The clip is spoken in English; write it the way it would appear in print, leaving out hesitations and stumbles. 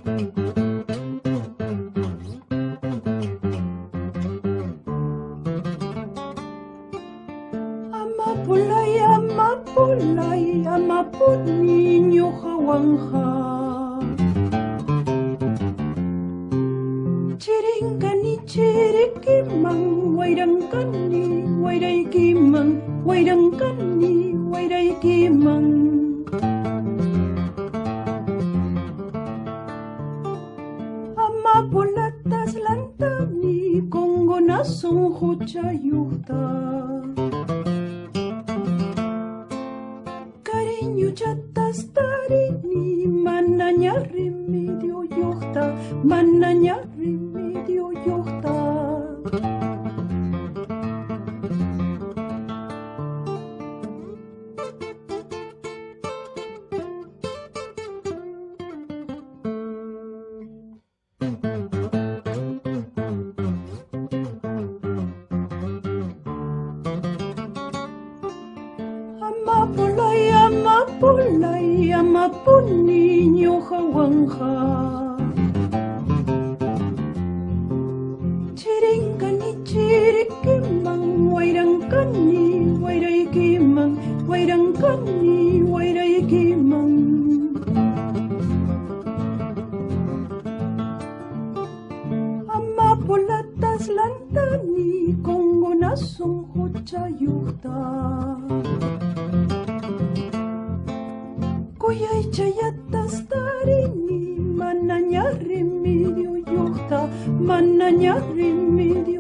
Amapulay, amaput ninyo kawangha. Chiringani chirikimang, wairangkani, wairaikimang, wairangkani, wairaikimang. Amapulatas lantani, kongo nasong huchayuta. Chatas tarini, mananya remedio yokta, mananya remedio yokta. Amapulay, amapun ninyo kawangha. Chiringkani chirikimang, wairangkani, wairaikimang, wairangkani, wairaikimang. Amapulatas lantani, kongo nasong huchayuta. Kuyay chayatas tarini, mananya remedio yukta, mananya remedio.